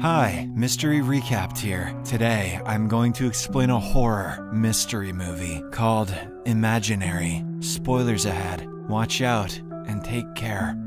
Hi, Mystery Recapped here. Today, I'm going to explain a horror mystery movie called Imaginary. Spoilers ahead. Watch out and take care.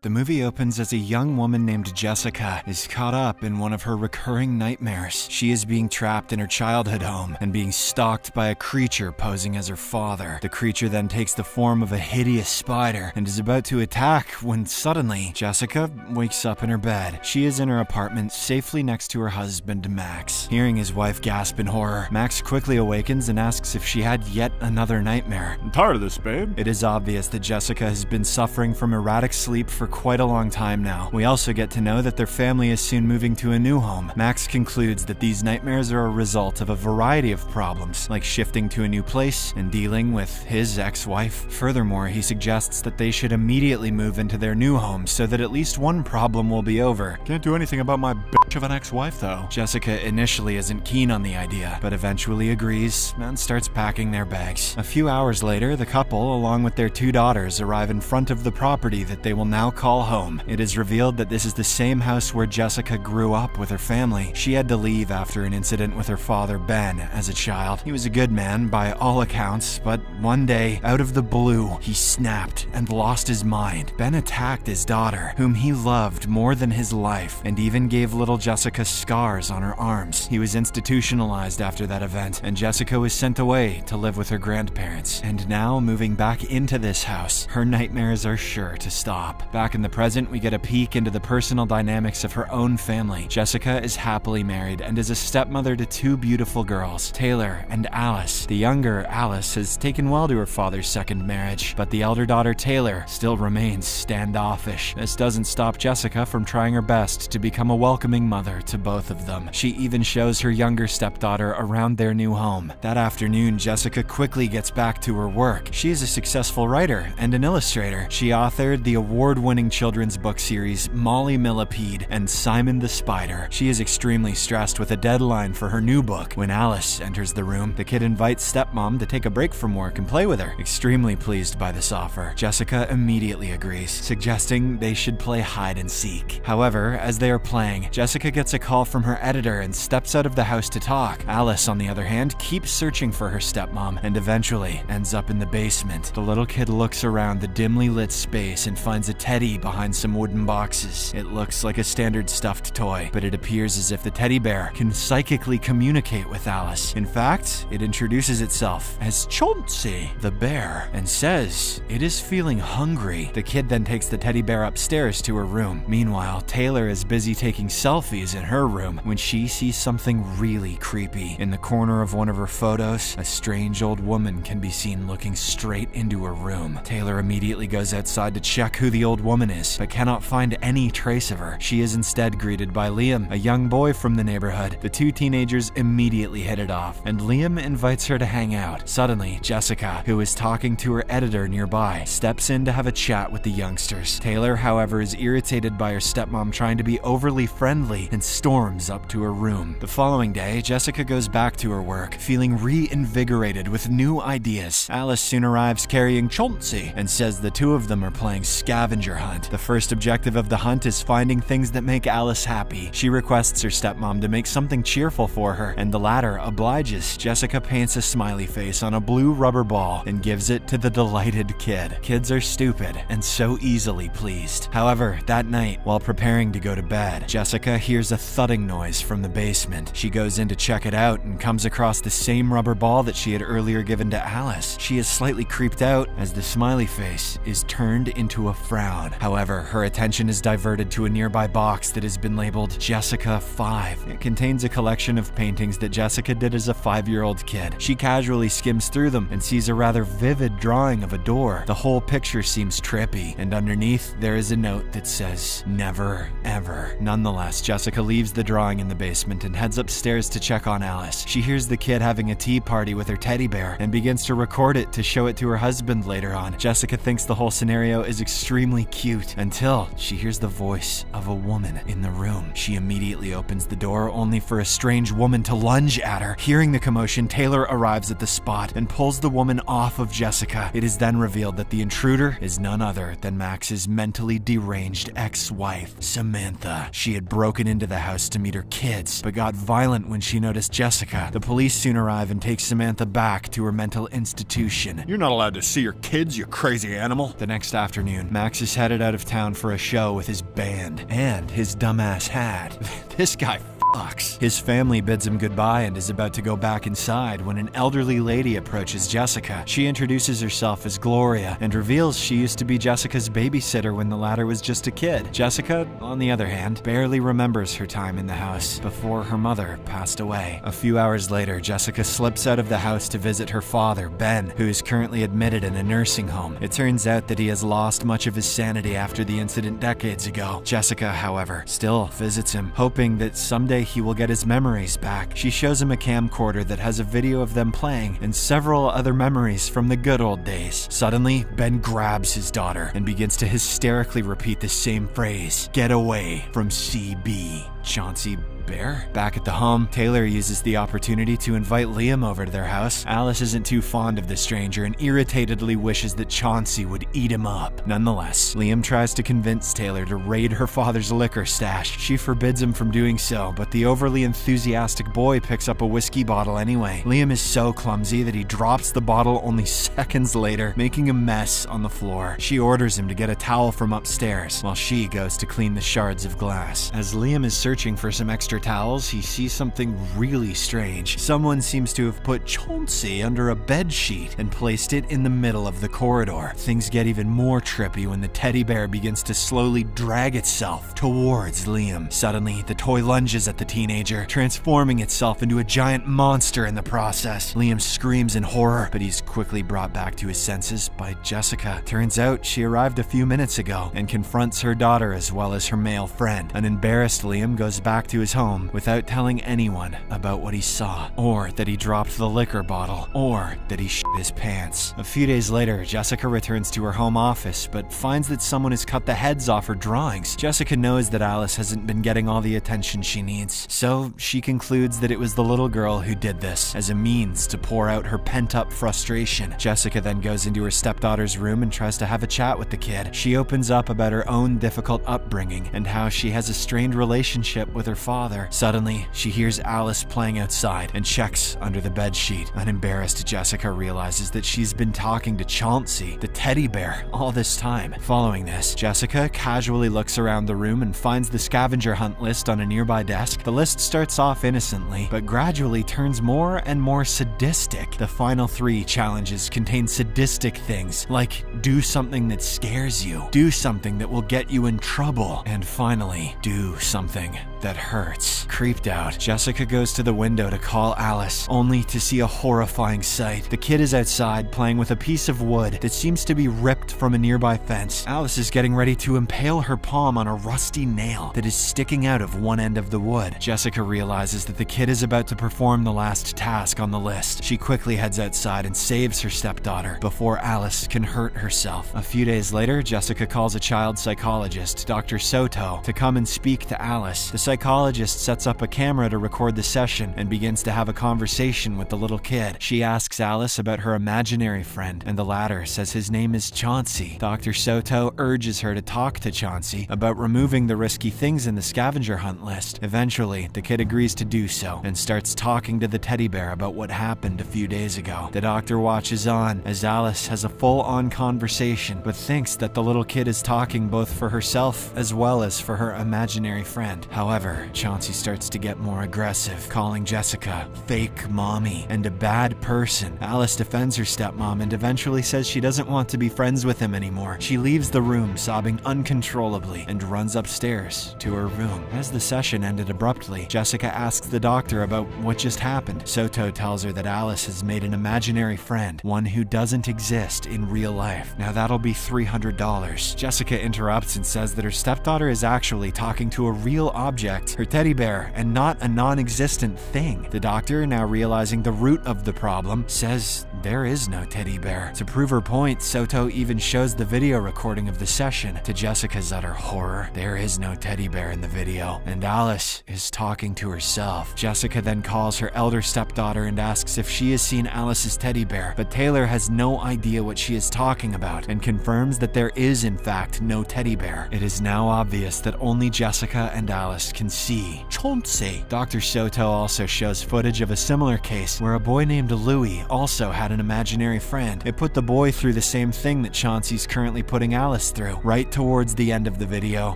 The movie opens as a young woman named Jessica is caught up in one of her recurring nightmares. She is being trapped in her childhood home and being stalked by a creature posing as her father. The creature then takes the form of a hideous spider and is about to attack when suddenly Jessica wakes up in her bed. She is in her apartment safely next to her husband, Max. Hearing his wife gasp in horror, Max quickly awakens and asks if she had yet another nightmare. I'm tired of this, babe. It is obvious that Jessica has been suffering from erratic sleep for quite a long time now. We also get to know that their family is soon moving to a new home. Max concludes that these nightmares are a result of a variety of problems, like shifting to a new place and dealing with his ex-wife. Furthermore, he suggests that they should immediately move into their new home so that at least one problem will be over. Can't do anything about my bitch of an ex-wife, though. Jessica initially isn't keen on the idea, but eventually agrees and starts packing their bags. A few hours later, the couple, along with their two daughters, arrive in front of the property that they will now call home. It is revealed that this is the same house where Jessica grew up with her family. She had to leave after an incident with her father, Ben, as a child. He was a good man by all accounts, but one day, out of the blue, he snapped and lost his mind. Ben attacked his daughter, whom he loved more than his life, and even gave little Jessica scars on her arms. He was institutionalized after that event, and Jessica was sent away to live with her grandparents. And now, moving back into this house, her nightmares are sure to stop. Back in the present, we get a peek into the personal dynamics of her own family. Jessica is happily married and is a stepmother to two beautiful girls, Taylor and Alice. The younger, Alice, has taken well to her father's second marriage, but the elder daughter, Taylor, still remains standoffish. This doesn't stop Jessica from trying her best to become a welcoming mother to both of them. She even shows her younger stepdaughter around their new home. That afternoon, Jessica quickly gets back to her work. She is a successful writer and an illustrator. She authored the award-winning children's book series Molly Millipede and Simon the Spider. She is extremely stressed with a deadline for her new book. When Alice enters the room, the kid invites stepmom to take a break from work and play with her. Extremely pleased by this offer, Jessica immediately agrees, suggesting they should play hide and seek. However, as they are playing, Jessica gets a call from her editor and steps out of the house to talk. Alice, on the other hand, keeps searching for her stepmom and eventually ends up in the basement. The little kid looks around the dimly lit space and finds a teddy behind some wooden boxes. It looks like a standard stuffed toy, but it appears as if the teddy bear can psychically communicate with Alice. In fact, it introduces itself as Chauncey, the bear, and says it is feeling hungry. The kid then takes the teddy bear upstairs to her room. Meanwhile, Taylor is busy taking selfies in her room when she sees something really creepy. In the corner of one of her photos, a strange old woman can be seen looking straight into her room. Taylor immediately goes outside to check who the old woman is, but cannot find any trace of her. She is instead greeted by Liam, a young boy from the neighborhood. The two teenagers immediately hit it off, and Liam invites her to hang out. Suddenly, Jessica, who is talking to her editor nearby, steps in to have a chat with the youngsters. Taylor, however, is irritated by her stepmom trying to be overly friendly and storms up to her room. The following day, Jessica goes back to her work, feeling reinvigorated with new ideas. Alice soon arrives carrying Chauncey and says the two of them are playing scavenger hunt. The first objective of the hunt is finding things that make Alice happy. She requests her stepmom to make something cheerful for her, and the latter obliges. Jessica paints a smiley face on a blue rubber ball and gives it to the delighted kid. Kids are stupid and so easily pleased. However, that night, while preparing to go to bed, Jessica hears a thudding noise from the basement. She goes in to check it out and comes across the same rubber ball that she had earlier given to Alice. She is slightly creeped out as the smiley face is turned into a frown. However, her attention is diverted to a nearby box that has been labeled Jessica 5. It contains a collection of paintings that Jessica did as a 5-year-old kid. She casually skims through them and sees a rather vivid drawing of a door. The whole picture seems trippy, and underneath there is a note that says, "Never, ever." Nonetheless, Jessica leaves the drawing in the basement and heads upstairs to check on Alice. She hears the kid having a tea party with her teddy bear and begins to record it to show it to her husband later on. Jessica thinks the whole scenario is extremely cute until she hears the voice of a woman in the room. She immediately opens the door only for a strange woman to lunge at her. Hearing the commotion, Taylor arrives at the spot and pulls the woman off of Jessica. It is then revealed that the intruder is none other than Max's mentally deranged ex-wife, Samantha. She had broken into the house to meet her kids, but got violent when she noticed Jessica. The police soon arrive and take Samantha back to her mental institution. You're not allowed to see your kids, you crazy animal. The next afternoon, Max is headed out of town for a show with his band and his dumbass hat. This guy fucks. His family bids him goodbye and is about to go back inside when an elderly lady approaches Jessica. She introduces herself as Gloria and reveals she used to be Jessica's babysitter when the latter was just a kid. Jessica, on the other hand, barely remembers her time in the house before her mother passed away. A few hours later, Jessica slips out of the house to visit her father, Ben, who is currently admitted in a nursing home. It turns out that he has lost much of his sanity after the incident decades ago. Jessica, however, still visits him, hoping that someday he will get his memories back. She shows him a camcorder that has a video of them playing and several other memories from the good old days. Suddenly, Ben grabs his daughter and begins to hysterically repeat the same phrase, "Get away from CB." Chauncey Bear? Back at the home, Taylor uses the opportunity to invite Liam over to their house. Alice isn't too fond of the stranger and irritatedly wishes that Chauncey would eat him up. Nonetheless, Liam tries to convince Taylor to raid her father's liquor stash. She forbids him from doing so, but the overly enthusiastic boy picks up a whiskey bottle anyway. Liam is so clumsy that he drops the bottle only seconds later, making a mess on the floor. She orders him to get a towel from upstairs, while she goes to clean the shards of glass. As Liam is searching for some extra towels, he sees something really strange. Someone seems to have put Chauncey under a bed sheet and placed it in the middle of the corridor. Things get even more trippy when the teddy bear begins to slowly drag itself towards Liam. Suddenly, the toy lunges at the teenager, transforming itself into a giant monster in the process. Liam screams in horror, but he's quickly brought back to his senses by Jessica. Turns out she arrived a few minutes ago and confronts her daughter as well as her male friend. An embarrassed Liam goes back to his home without telling anyone about what he saw, or that he dropped the liquor bottle, or that he shit his pants. A few days later, Jessica returns to her home office, but finds that someone has cut the heads off her drawings. Jessica knows that Alice hasn't been getting all the attention she needs, so she concludes that it was the little girl who did this as a means to pour out her pent-up frustration. Jessica then goes into her stepdaughter's room and tries to have a chat with the kid. She opens up about her own difficult upbringing and how she has a strained relationship with her father. Suddenly, she hears Alice playing outside and checks under the bedsheet. An embarrassed Jessica realizes that she's been talking to Chauncey, the teddy bear, all this time. Following this, Jessica casually looks around the room and finds the scavenger hunt list on a nearby desk. The list starts off innocently, but gradually turns more and more sadistic. The final 3 challenges contain sadistic things, like do something that scares you, do something that will get you in trouble, and finally, do something that hurts. Creeped out, Jessica goes to the window to call Alice, only to see a horrifying sight. The kid is outside playing with a piece of wood that seems to be ripped from a nearby fence. Alice is getting ready to impale her palm on a rusty nail that is sticking out of one end of the wood. Jessica realizes that the kid is about to perform the last task on the list. She quickly heads outside and saves her stepdaughter before Alice can hurt herself. A few days later, Jessica calls a child psychologist, Dr. Soto, to come and speak to Alice. The psychologist sets up a camera to record the session and begins to have a conversation with the little kid. She asks Alice about her imaginary friend, and the latter says his name is Chauncey. Dr. Soto urges her to talk to Chauncey about removing the risky things in the scavenger hunt list. Eventually, the kid agrees to do so and starts talking to the teddy bear about what happened a few days ago. The doctor watches on as Alice has a full-on conversation, but thinks that the little kid is talking both for herself as well as for her imaginary friend. However, Chauncey starts to get more aggressive, calling Jessica fake mommy and a bad person. Alice defends her stepmom and eventually says she doesn't want to be friends with him anymore. She leaves the room sobbing uncontrollably and runs upstairs to her room. As the session ended abruptly, Jessica asks the doctor about what just happened. Soto tells her that Alice has made an imaginary friend, one who doesn't exist in real life. Now that'll be $300. Jessica interrupts and says that her stepdaughter is actually talking to a real object object, her teddy bear, and not a non-existent thing. The doctor, now realizing the root of the problem, says there is no teddy bear. To prove her point, Soto even shows the video recording of the session. To Jessica's utter horror, there is no teddy bear in the video, and Alice is talking to herself. Jessica then calls her elder stepdaughter and asks if she has seen Alice's teddy bear, but Taylor has no idea what she is talking about and confirms that there is in fact no teddy bear. It is now obvious that only Jessica and Alice can see Chauncey. Dr. Soto also shows footage of a similar case where a boy named Louis also had an imaginary friend. It put the boy through the same thing that Chauncey's currently putting Alice through. Right towards the end of the video,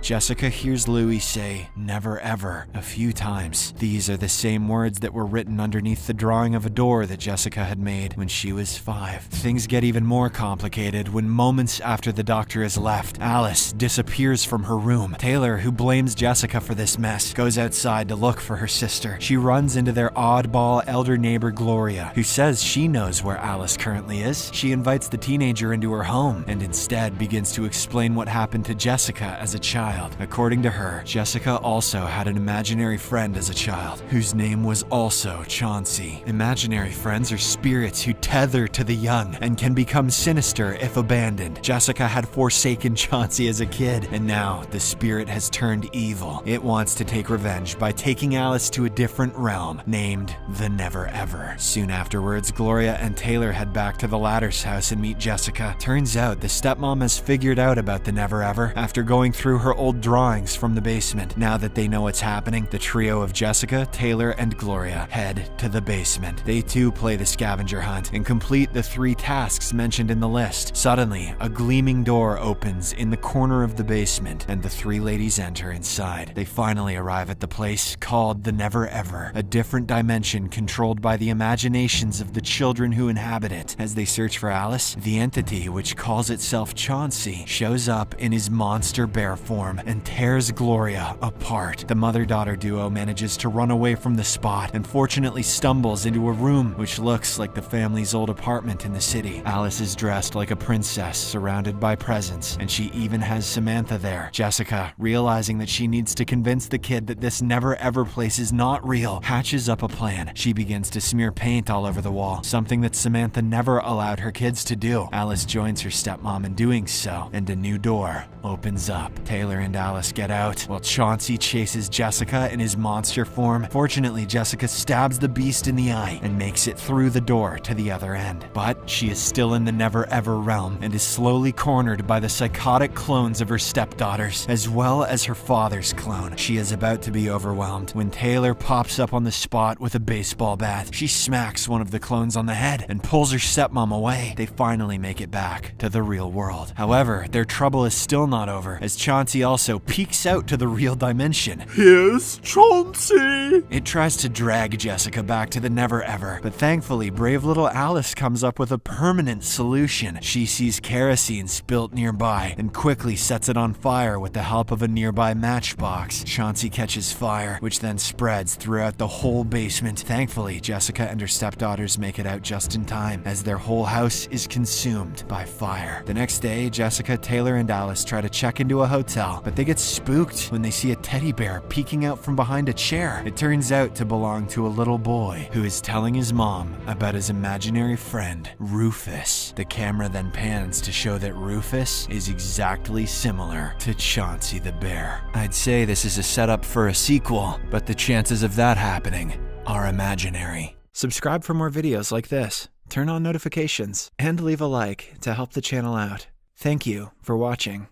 Jessica hears Louis say "never ever" a few times. These are the same words that were written underneath the drawing of a door that Jessica had made when she was 5. Things get even more complicated when moments after the doctor has left, Alice disappears from her room. Taylor, who blames Jessica for this mess, goes outside to look for her sister. She runs into their oddball elder neighbor Gloria, who says she knows where Alice currently is. She invites the teenager into her home and instead begins to explain what happened to Jessica as a child. According to her, Jessica also had an imaginary friend as a child, whose name was also Chauncey. Imaginary friends are spirits who tether to the young and can become sinister if abandoned. Jessica had forsaken Chauncey as a kid, and now the spirit has turned evil. It wants to take revenge by taking Alice to a different realm, named the Never Ever. Soon afterwards, Gloria and Taylor head back to the latter's house and meet Jessica. Turns out the stepmom has figured out about the Never Ever after going through her old drawings from the basement. Now that they know what's happening, the trio of Jessica, Taylor, and Gloria head to the basement. They too play the scavenger hunt and complete the 3 tasks mentioned in the list. Suddenly, a gleaming door opens in the corner of the basement, and the 3 ladies enter inside. They finally arrive at the place called the Never Ever, a different dimension controlled by the imaginations of the children who inhabit it. As they search for Alice, the entity, which calls itself Chauncey, shows up in his monster bear form and tears Gloria apart. The mother-daughter duo manages to run away from the spot and fortunately stumbles into a room which looks like the family's old apartment in the city. Alice is dressed like a princess, surrounded by presents, and she even has Samantha there. Jessica, realizing that she needs to convince the kid that this Never Ever place is not real, hatches up a plan. She begins to smear paint all over the wall, something that Samantha never allowed her kids to do. Alice joins her stepmom in doing so, and a new door opens up. Taylor and Alice get out, while Chauncey chases Jessica in his monster form. Fortunately, Jessica stabs the beast in the eye and makes it through the door to the other end. But she is still in the Never Ever realm and is slowly cornered by the psychotic clones of her stepdaughters, as well as her father's clone. She is about to be overwhelmed when Taylor pops up on the spot with a baseball bat. She smacks one of the clones on the head and pulls her stepmom away. They finally make it back to the real world. However, their trouble is still not over, as Chauncey also peeks out to the real dimension. Here's Chauncey! It tries to drag Jessica back to the Never Ever, but thankfully, brave little Alice comes up with a permanent solution. She sees kerosene spilt nearby and quickly sets it on fire with the help of a nearby matchbox. Chauncey catches fire, which then spreads throughout the whole basement. Thankfully, Jessica and her stepdaughters make it out just in time, as their whole house is consumed by fire. The next day, Jessica, Taylor, and Alice try to check into a hotel, but they get spooked when they see a teddy bear peeking out from behind a chair. It turns out to belong to a little boy who is telling his mom about his imaginary friend, Rufus. The camera then pans to show that Rufus is exactly similar to Chauncey the bear. I'd say this is a setup for a sequel, but the chances of that happening are imaginary. Subscribe for more videos like this, turn on notifications, and leave a like to help the channel out. Thank you for watching.